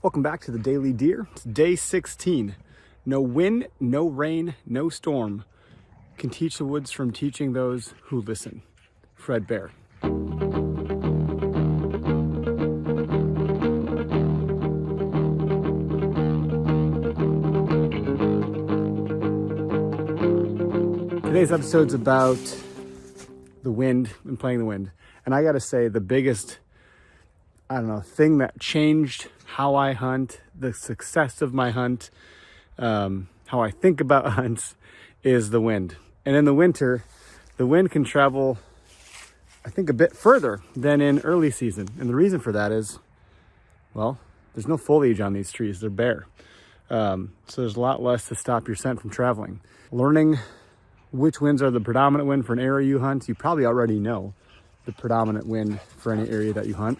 Welcome back to the Daily Deer. It's day 16. No wind, no rain, no storm can teach the woods from teaching those who listen. Fred Bear. Today's episode's about the wind and playing the wind. And I gotta say, the biggest, thing that changed how I hunt, the success of my hunt, how I think about hunts, is the wind. And in the winter, the wind can travel, I think, a bit further than in early season. And the reason for that is, well, there's no foliage on these trees, they're bare. So there's a lot less to stop your scent from traveling. Learning which winds are the predominant wind for an area you hunt, you probably already know the predominant wind for any area that you hunt.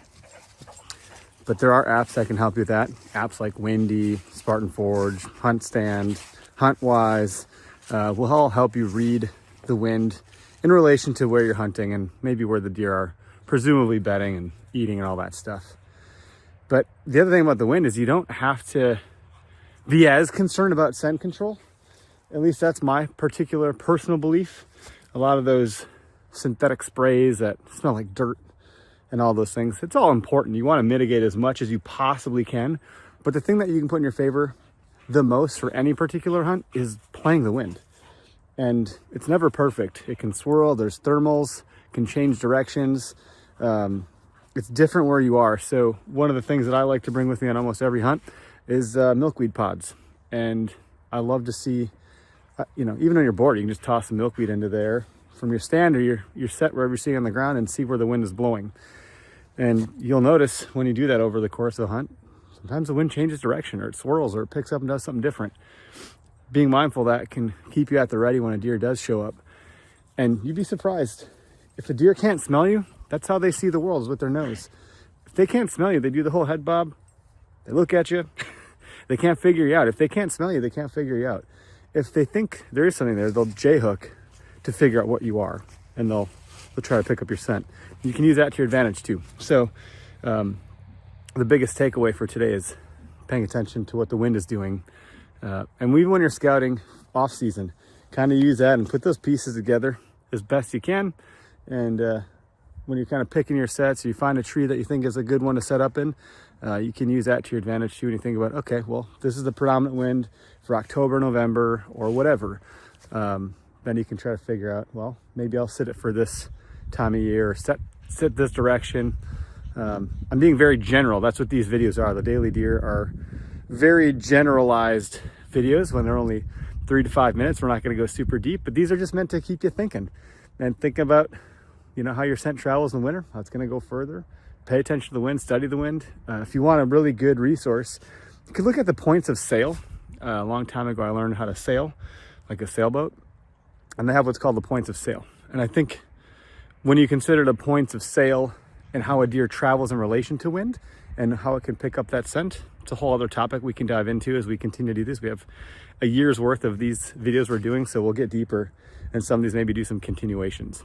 But there are apps that can help you with that. Apps like Windy, Spartan Forge, Hunt Stand, HuntWise will all help you read the wind in relation to where you're hunting and maybe where the deer are presumably bedding and eating and all that stuff. But the other thing about the wind is you don't have to be as concerned about scent control. At least that's my particular personal belief. A lot of those synthetic sprays that smell like dirt and all those things, it's all important. You want to mitigate as much as you possibly can. But the thing that you can put in your favor the most for any particular hunt is playing the wind. And it's never perfect. It can swirl, there's thermals, can change directions. It's different where you are. So one of the things that I like to bring with me on almost every hunt is milkweed pods. And I love to see, even on your board, you can just toss some milkweed into there from your stand or your set, wherever you're sitting on the ground, and see where the wind is blowing. And you'll notice when you do that over the course of the hunt, sometimes the wind changes direction, or it swirls, or it picks up and does something different. Being mindful of that can keep you at the ready when a deer does show up. And you'd be surprised. If the deer can't smell you, that's how they see the world, is with their nose. If they can't smell you, they do the whole head bob. They look at you. They can't figure you out. If they can't smell you, they can't figure you out. If they think there is something there, they'll J-hook to figure out what you are, and they'll try to pick up your scent. You can use that to your advantage too. So the biggest takeaway for today is paying attention to what the wind is doing. And even when you're scouting off season, kind of use that and put those pieces together as best you can. And when you're kind of picking your sets, or you find a tree that you think is a good one to set up in, you can use that to your advantage too. And you think about, okay, well, this is the predominant wind for October, November, or whatever. Then you can try to figure out, well, maybe I'll sit it for this time of year, or sit this direction. I'm being very general. That's what these videos are. The Daily Deer are very generalized videos. When they're only 3 to 5 minutes, we're not going to go super deep, but these are just meant to keep you thinking and think about, how your scent travels in the winter, how it's going to go further. Pay attention to the wind, study the wind. If you want a really good resource, you can look at the points of sail. A long time ago, I learned how to sail like a sailboat, and they have what's called the points of sail. And I think when you consider the points of sail and how a deer travels in relation to wind and how it can pick up that scent, it's a whole other topic we can dive into as we continue to do this. We have a year's worth of these videos we're doing, so we'll get deeper, and some of these maybe do some continuations.